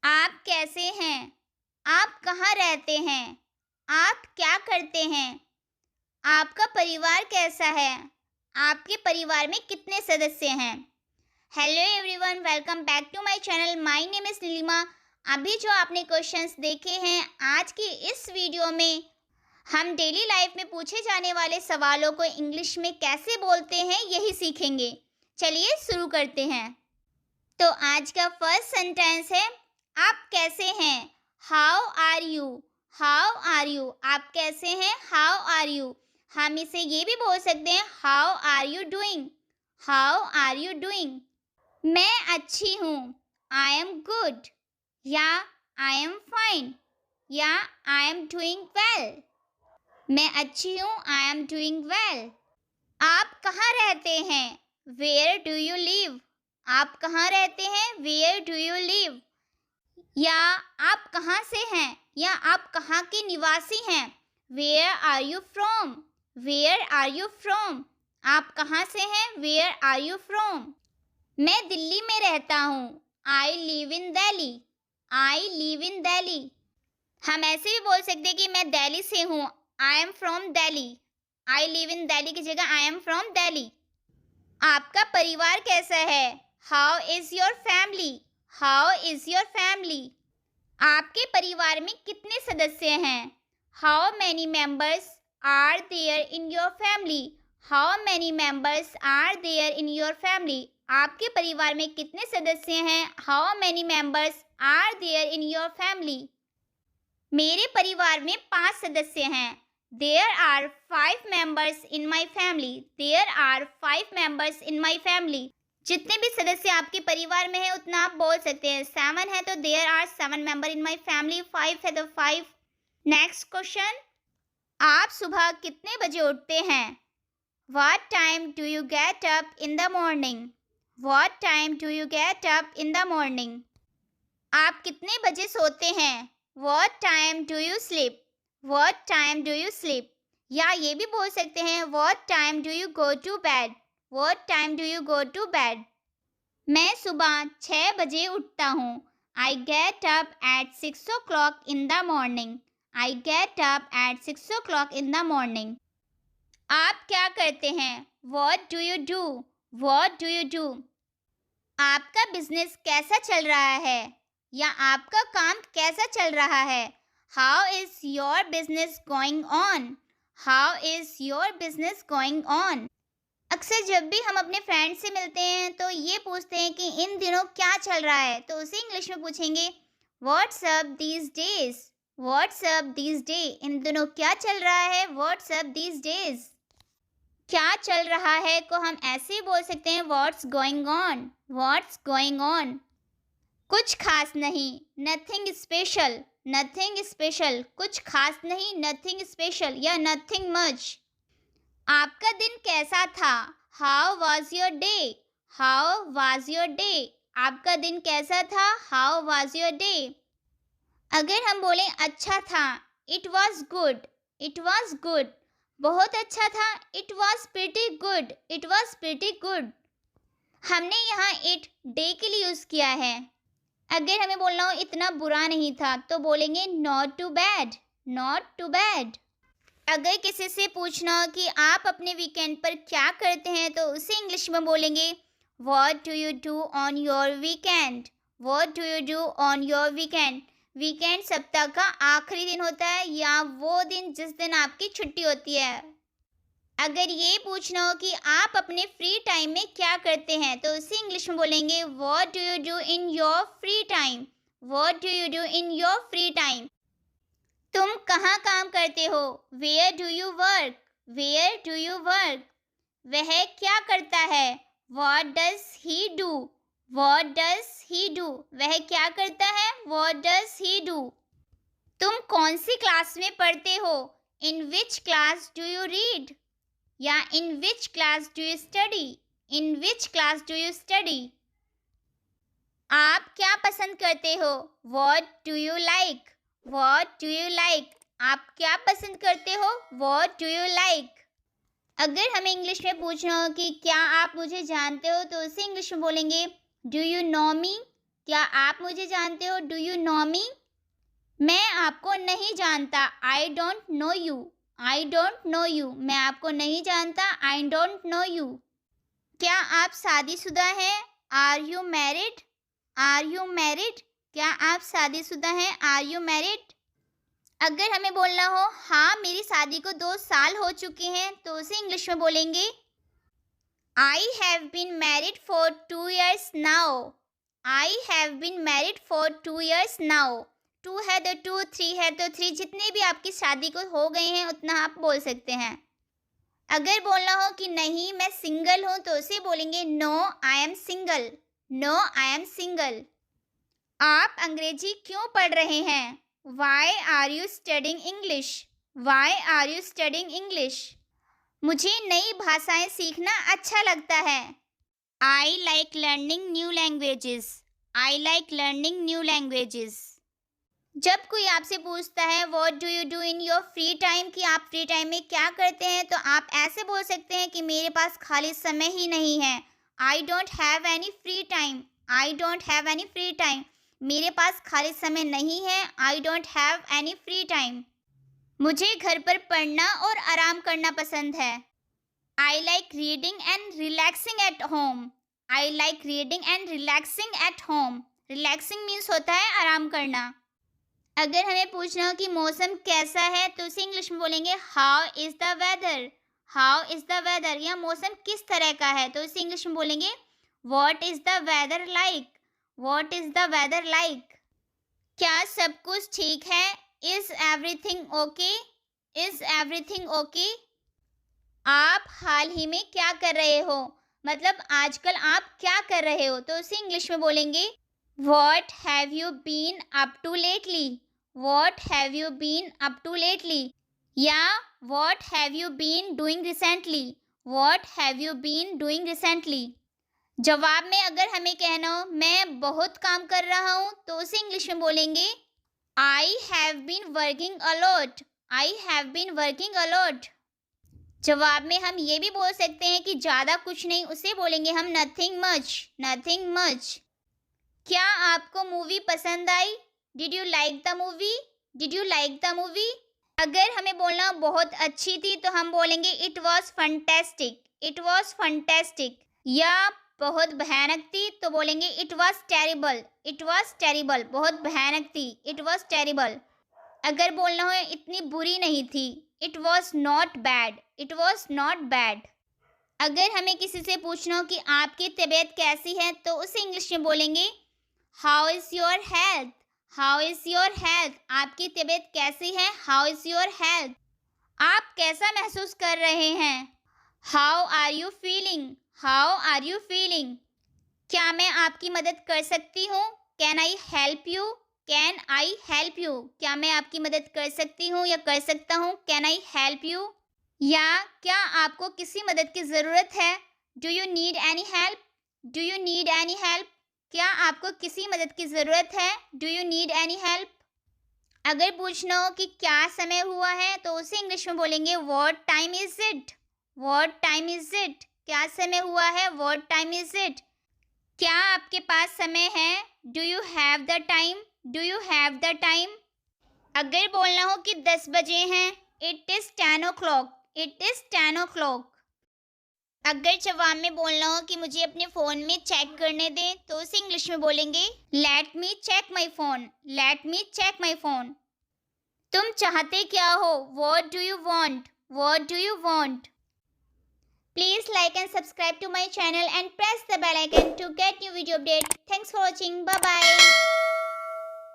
आप कैसे हैं? आप कहाँ रहते हैं? आप क्या करते हैं? आपका परिवार कैसा है? आपके परिवार में कितने सदस्य हैं? Hello everyone, welcome back to my channel. My name is Neelima. अभी जो आपने क्वेश्चंस देखे हैं, आज की इस वीडियो में हम डेली लाइफ में पूछे जाने वाले सवालों को इंग्लिश में कैसे बोलते हैं, यही सीखेंगे। चलिए शुरू करते हैं। तो आज का फर्स्ट सेंटेंस है, आप कैसे हैं? How are you? How are you? आप कैसे हैं? How are you? हम इसे ये भी बोल सकते हैं, how are you doing? How are you doing? मैं अच्छी हूँ। I am good. या आई एम फाइन। या आई एम डूइंग वेल। मैं अच्छी हूँ, आई एम डूइंग वेल। आप कहाँ रहते हैं? Where do you live? आप कहाँ रहते हैं? Where do you live? या आप कहाँ से हैं? या आप कहाँ के निवासी हैं? Where are you from? Where are you from? आप कहाँ से हैं? Where are you from? मैं दिल्ली में रहता हूँ। I live in Delhi. I live in Delhi. हम ऐसे भी बोल सकते हैं कि मैं दिल्ली से हूँ। I am from Delhi. I live in Delhi की जगह आई एम फ्रॉम दिल्ली। आपका परिवार कैसा है? How is your family? How is your family? आपके परिवार में कितने सदस्य हैं? How many members are there in your family? How many members are there in your family? आपके परिवार में कितने सदस्य हैं? How many members are there in your family? मेरे परिवार में 5 सदस्य हैं। There are 5 members in my family. There are 5 members in my family. जितने भी सदस्य आपके परिवार में है उतना आप बोल सकते हैं। 7 है तो there are 7 member in my family. 5 है तो 5. नेक्स्ट क्वेश्चन, आप सुबह कितने बजे उठते हैं? What time do you get up in the morning? What time do you get up in the morning? आप कितने बजे सोते हैं? What time do you sleep? What time do you sleep? या ये भी बोल सकते हैं, What time do you go to bed? What time do you go to bed? मैं सुबह 6 बजे उठता हूँ। I get up at 6 o'clock in the morning. I get up at 6 o'clock in the morning. आप क्या करते हैं? What do you do? What do you do? आपका बिजनेस कैसा चल रहा है? या आपका काम कैसा चल रहा है? How is your business going on? How is your business going on? अक्सर जब भी हम अपने फ्रेंड से मिलते हैं तो ये पूछते हैं कि इन दिनों क्या चल रहा है, तो उसे इंग्लिश में पूछेंगे What's up these days? What's up these days? इन दिनों क्या चल रहा है? What's up these days? क्या चल रहा है को हम ऐसे ही बोल सकते हैं What's going on? What's going on? कुछ खास नहीं, नथिंग स्पेशल। नथिंग स्पेशल, कुछ खास नहीं, नथिंग स्पेशल या नथिंग मच। आपका दिन कैसा था? How was your day? How was your day? आपका दिन कैसा था? How was your day? अगर हम बोलें अच्छा था, it was good. It was good. बहुत अच्छा था, it was pretty good. It was pretty good. हमने यहाँ इट डे के लिए यूज़ किया है। अगर हमें बोलना हो इतना बुरा नहीं था तो बोलेंगे not too bad. Not too bad. अगर किसी से पूछना हो कि आप अपने वीकेंड पर क्या करते हैं तो उसे इंग्लिश में बोलेंगे what do you do on your weekend? What do you do on your weekend? Weekend सप्ताह का आखिरी दिन होता है या वो दिन जिस दिन आपकी छुट्टी होती है। अगर ये पूछना हो कि आप अपने फ्री टाइम में क्या करते हैं तो उसे इंग्लिश में बोलेंगे what do you do in your free time? What do you do in your free time? तुम कहाँ काम करते हो? Where do you work? Where do you work? वह क्या करता है? What does he do? What does he do? वह क्या करता है? What does he do? तुम कौन सी क्लास में पढ़ते हो? In which class do you read? या in which class do you study? In which class do you study? आप क्या पसंद करते हो? What do you like? What do you like? आप क्या पसंद करते हो? What do you like? अगर हमें इंग्लिश में पूछना हो कि क्या आप मुझे जानते हो तो उसे इंग्लिश में बोलेंगे डू यू नो मी? क्या आप मुझे जानते हो? Do you know me? मैं आपको नहीं जानता। I don't know you. I don't know you. मैं आपको नहीं जानता। I don't know you. क्या आप शादीशुदा हैं? Are you married? Are you married? क्या आप शादीशुदा हैं? Are you married? अगर हमें बोलना हो हाँ मेरी शादी को 2 साल हो चुके हैं तो उसे इंग्लिश में बोलेंगे I have been married for 2 years now. I have been married for 2 years now. 2 है तो 2, 3 है तो 3, जितने भी आपकी शादी को हो गए हैं उतना आप बोल सकते हैं। अगर बोलना हो कि नहीं मैं सिंगल हूँ तो उसे बोलेंगे no I am single. No I am single. आप अंग्रेजी क्यों पढ़ रहे हैं? Why are you studying English? Why are you studying English? मुझे नई भाषाएं सीखना अच्छा लगता है। I like learning new languages. I like learning new languages. जब कोई आपसे पूछता है what do you do in your free time, कि आप फ्री टाइम में क्या करते हैं, तो आप ऐसे बोल सकते हैं कि मेरे पास खाली समय ही नहीं है। I don't have any free time. I don't have any free time. मेरे पास खाली समय नहीं है। I don't have any free time. मुझे घर पर पढ़ना और आराम करना पसंद है। I like reading and relaxing at home. I like reading and relaxing at home. Relaxing means होता है आराम करना। अगर हमें पूछना हो कि मौसम कैसा है तो उसे इंग्लिश में बोलेंगे how is the weather. How is the weather, या मौसम किस तरह का है, तो उसे इंग्लिश में बोलेंगे what is the weather like. What is the weather like. क्या सब कुछ ठीक है? Is everything okay? Is everything okay? आप हाल ही में क्या कर रहे हो, मतलब आजकल आप क्या कर रहे हो, तो उसे इंग्लिश में बोलेंगे what have you been up to lately. What have you been up to lately, या what have you been doing recently. What have you been doing recently. जवाब में अगर हमें कहना हो मैं बहुत काम कर रहा हूँ तो उसे इंग्लिश में बोलेंगे I have been working a lot. I have been working a lot. जवाब में हम ये भी बोल सकते हैं कि ज़्यादा कुछ नहीं, उसे बोलेंगे हम नथिंग मच। Nothing much. क्या आपको मूवी पसंद आई? Did you like the movie? Did you like the movie? अगर हमें बोलना बहुत अच्छी थी तो हम बोलेंगे it was fantastic. It was fantastic. या बहुत भयानक थी तो बोलेंगे it was terrible. It was terrible. बहुत भयानक थी, इट वॉज टेरिबल। अगर बोलना हो इतनी बुरी नहीं थी, it was not bad. It was not bad. अगर हमें किसी से पूछना हो कि आपकी तबीयत कैसी है तो उसे इंग्लिश में बोलेंगे how is your health. How is your health. आपकी तबीयत कैसी है? How is your health. आप कैसा महसूस कर रहे हैं? How are you feeling. How are you feeling. क्या मैं आपकी मदद कर सकती हूँ? Can I help you. Can I help you. क्या मैं आपकी मदद कर सकती हूँ या कर सकता हूँ? Can I help you. या क्या आपको किसी मदद की ज़रूरत है? Do you need any help. Do you need any help. क्या आपको किसी मदद की ज़रूरत है? Do you need any help. अगर पूछना हो कि क्या समय हुआ है तो उसे इंग्लिश में बोलेंगे what time is it. What time is it. क्या समय हुआ है? What time is it. क्या आपके पास समय है? Do you have the time. Do you have the time. अगर बोलना हो कि 10 बजे हैं, it is 10 o'clock। It is 10 o'clock। अगर जवाब में बोलना हो कि मुझे अपने फ़ोन में चेक करने दें तो उसे इंग्लिश में बोलेंगे let me check my phone. Let me check my phone. तुम चाहते क्या हो? What do you want. What do you want. Please like and subscribe to my channel and press the bell icon to get new video update. Thanks for watching. Bye bye.